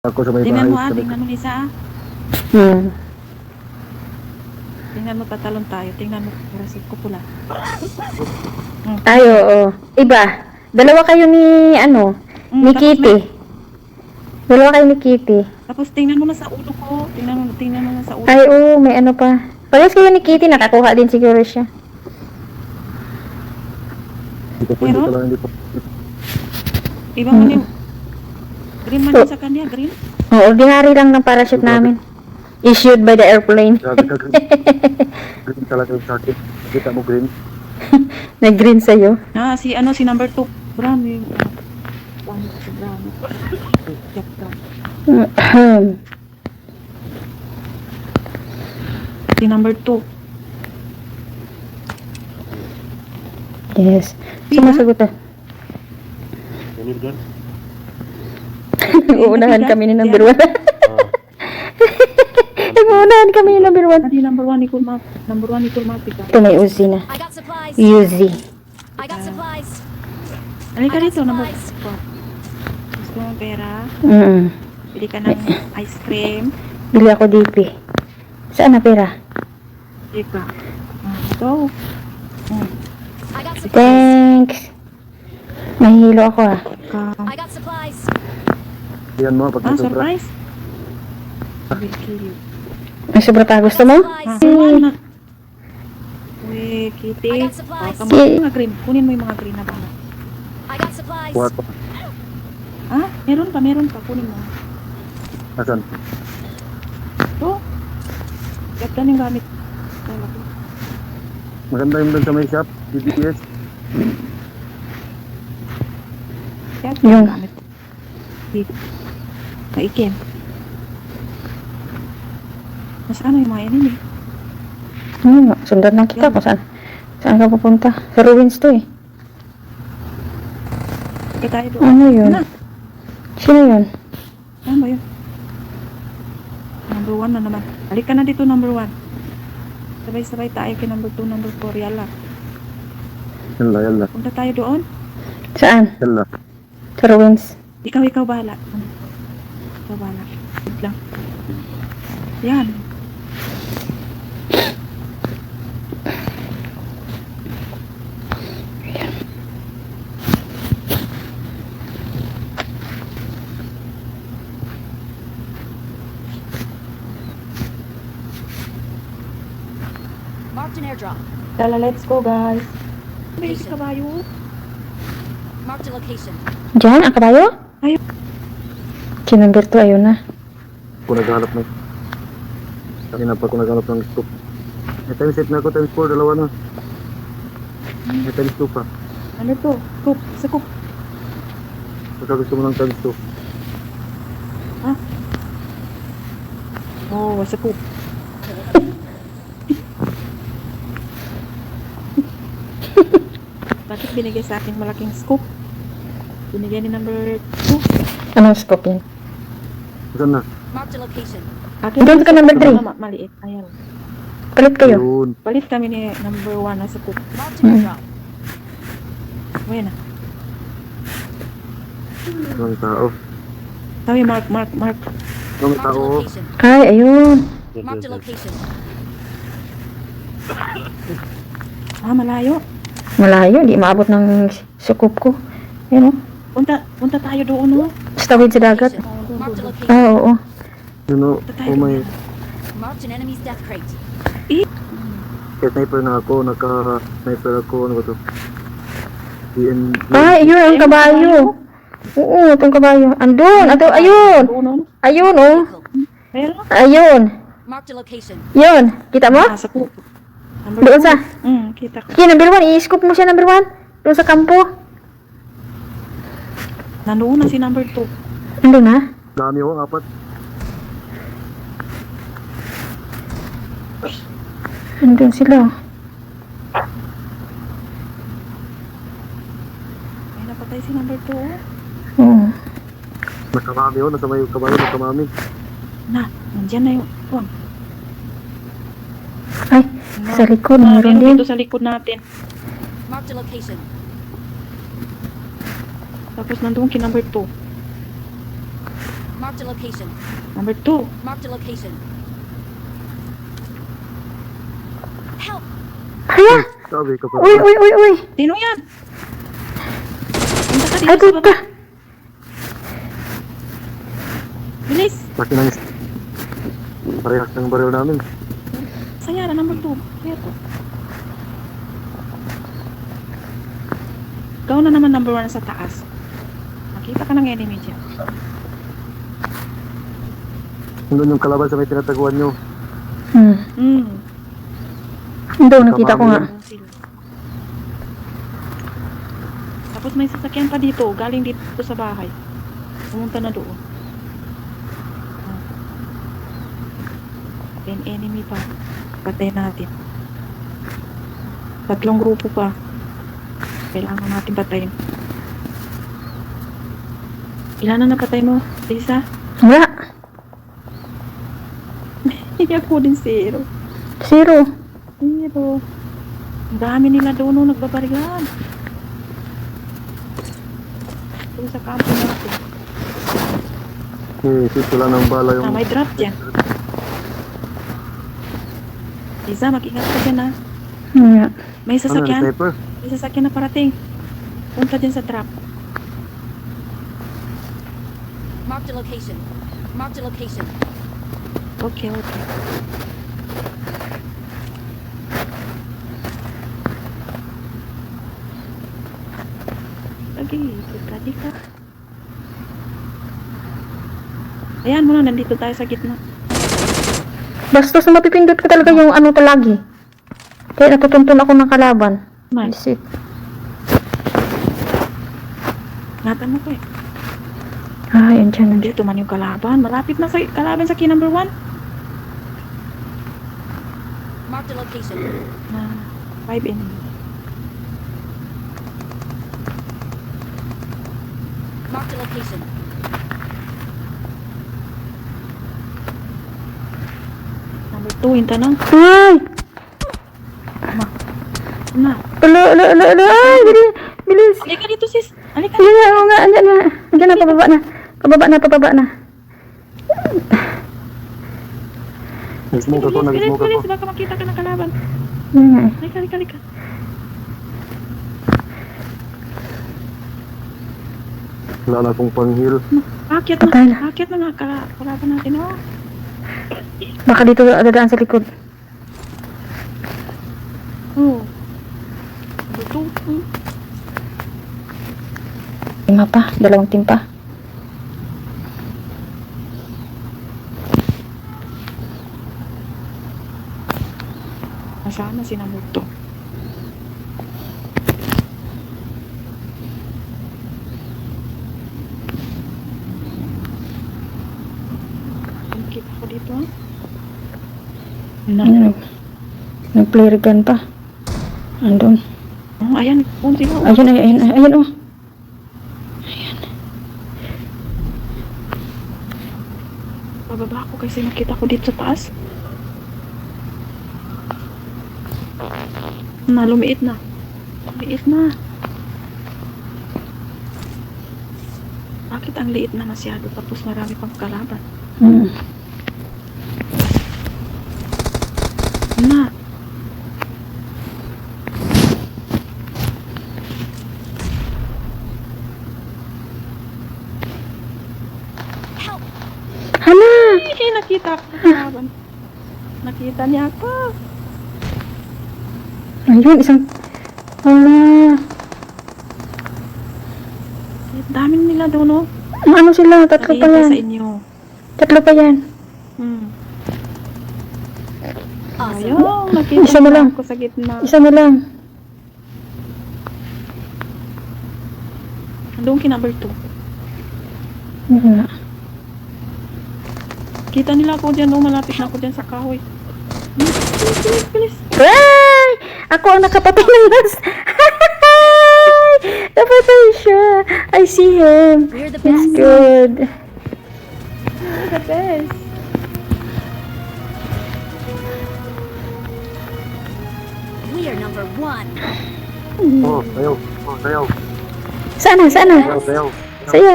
Ako sa may Tingnan bahay. mo tingnan mo Lisa Tingnan mo, tatalon tayo. Tingnan mo, parasit ko pula. Ay, oo. Iba. Dalawa kayo ni, ni tapos Kitty. Dalawa kayo ni Kitty. Tapos tingnan mo na sa ulo ko. Tingnan mo na sa ulo. Ay, oo, may ano pa. Parehas kayo ni Kitty, nakakuha din siguro siya. Hindi ko pwede Meron? talaga, hindi ko. Iba man yung green man yun sa kanya, green. Oo, ordinary lang ng parachute namin. Issued by the airplane. Grabe ka, green. Green talaga yung sa akin. Nakita mo green. Nag-green sa'yo. Si number 2. Brown yung ano si brown. Jack brown. Si number 2. Yes. Sumasagot ah. Uunahan kami ni number 1. Nag-uunahan kami ni number 1. Ano number 1 ni Kulma? Number 1 ni Kulma. Ito may Uzi na. I got supplies. Uzi. I got supplies. Halika dito, number 4. Gusto mo pera? Bili ka ng ice cream. Bili ako DP. Saan na pera? Bili ka. Go. I got supplies. Thanks. Nahihilo ako ah. I got supplies. Yan mo, pag may sobra. Surprise? I will kill you. May sobra pa. Gusto mo? Supplies. Uy, Kitty. I got supplies. Kamu yung mga green. Kunin mo yung mga green na bala. I got supplies. Kuha ko. Meron pa. Kunin mo. Asan? Ito. Ganda yung gamit. Maganda yung doon sa may shop. DBS. Yung. Gamit. Kaikin. Nasaan yung mga yan eh? Sundan lang kita kung saan. Saan ka pupunta? Sa ruins to eh. Sige tayo doon. Ano yun? Na. Sino yun? Ano ba yun? Number 1 na naman. Balik ka na dito, number 1. Sabay-sabay tayo kay number 2, number 4. Yala. Yalla. Punta tayo doon. Saan? Yalla. Sa ruins. Ikaw bahala. Ikaw bahala. Wait lang. Yan. Marked an airdrop. Tala, let's go guys. Bilis kabayo. Marked a location. Diyan, ang kabayo? Ayun. Si number 2, ayun na. Ako naghanap na. Kanina pa ako naghanap ng scoop. May time set na ako, times 4, dalawa na. May times 2 pa. Ano to? Cook. Sa cook. Baka gusto mo ng times 2. Oh, sa cook. Bakit binigay sa akin malaking scoop? Binigay ni number 2. Anong scope yun? Saan na? Marked a location. Akin Doon ka number 3. Maliit. Ayan. Palit kayo. Yun. Palit kami ni number 1 na sa cook. Marked an airdrop. Ayan na. Ang tao. Tawi, mark. Ang Marked a tao. location. Ay, ayun. Marked a location. Malayo. Malayo, di maabot ng sukup ko. Ayun o. Punta tayo doon, no? Sa tawid sa dagat. Marked a location. Ah, oo. Yun o. Punta tayo Oh my. doon. Marked an enemy's death crate. Kaya sniper na ako. Naka-sniper ako. Ano ba to? DN. Ay, ayun ang kabayo. Oo, itong kabayo. Andun, ayun. Doon, no? Ayun, oh. Vehicle. Ayan. Ayun. Marked a location. Yun. Kita mo? Sa cook. Number Doon 2. sa. Kita ko. Okay, number 1. I-scoop mo siya, number 1. Doon sa kampo. Nandoon na si number 2. Andun na. Dami o. 4. Andun sila. Ay, napatay si number 2. Oo. Nakamami o. Nasa may kabayo. Nakamami. Nandiyan na yung phone. Ay, sa likod. Meron din. Dito sa likod natin. Marked a location. Tapos nandoon ki number 2. Marked a location. Number 2. Marked a location. Help! Hala! Sabi ka pa. Uy, uy, uy, uy! Sino yan? Punta ka dito Ay, sa baba. puta! Bilis. Laki ng parehas ng baril namin. Sayara, number 2. Ito. Ikaw na naman number 1 sa taas. Nakita ka ng enemy dyan. Doon yung kalaban sa may tinataguan nyo. Hmm. Doon, nakita ko nga. Ayan sila. Tapos may sasakyan pa dito. Galing dito sa bahay. Pumunta na doon. Ah. Then enemy pa. Patay natin. 3 grupo pa. Kailangan natin patayin. Ilan na napatay mo, Lisa? Wala. Hindi ako din 0. 0. 0. Ang dami nila doon nung nagbabarilan. Doon sa kampo natin. Isip sila ng bala yung... May drop dyan. Lisa, mag-ingat ka dyan ha. Wala. May Ano, sasakyan. sniper? May sasakyan na parating. Punta dyan sa trap. Marked a location. Marked a location. Okay, okay. Lagi, tadi ka. Ayan mo na, nandito tayo sa gitna. Bastos na mapipindot ko talaga yung ano palagi. Kaya natutuntun ako ng kalaban. Nice. Isip. Ingatan mo ko eh. Ah, yan dyan. Nandiyan. Dito man yung kalaban. Malapit na sa kalaban sa key number 1. Marked a location. Na 5 enemy. Marked a location. Number 2, yung tanong. Ay! Na. Ala, ala, ala, ala. Ay, bilis. Bilis. Halika dito sis. Halika. Ayan na, oo nga. Andyan na. Andyan na, pababa na. Pababa na, pababa na. Nag-smoke ako, Bilis, nag-smoke bilis. ako. Baka makita ka ng kalaban. Yan nga eh. Halika, halika, halika. Wala na akong pang-heal. Akyat Patay na. na. Akyat na nga. Kalaban natin. Oh. Baka dito dadaan sa likod. Oh. Ito. Hmm. 5 pa. 2 team pa. Nasaan na si Namuto? Nakikita ko dito ha? Ano, nag-play gun pa. Andun. Oh, ayan. Oh, sila. Oh. Ayan, ayan, ayan, ayan, oh. Bababa ako kasi nakita ko dito sa taas. Lumiit na. Lumiit na. Bakit ang liit na masyado tapos marami pang kalaban? Hmm. Na. Help! Hala! Ay, nakita ako ng kalaban. Nakita niya ako. Ayun, isang... Hala! Dami nila doon, no? Ano sila? 3 pa Nakita sa yan. inyo. 3 pa yan. Hmm. Awesome. Ayun, nakita Isa na nila lang. ako sa gitna. Isa na lang. Andun ki number 2. Wala. Kita nila ako dyan, no? Malapit na ako dyan sa kahoy. Bilis, bilis, bilis, bilis. Ay! Ako ang nakapatay ng last. Napatay siya. I see him. We're the He's best. good. You're the best. We are number 1. Oh, sayaw. Oh, sayaw. Sana, sana. Sayaw, sayaw. Saya.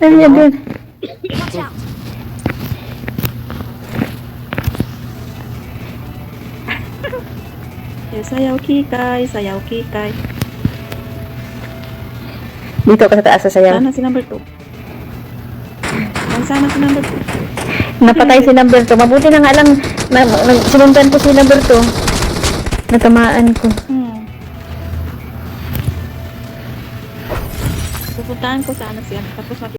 Ayan, dun. Watch out! Sayaw kikay, sayaw kikay. Dito ka sa taas sa sayaw. Sana si number 2. Ay, sana si number 2. Napatay si number 2. Mabuti na nga lang sinundan ko si number 2. Natamaan ko. Pupuntahan ko sana siya. Tapos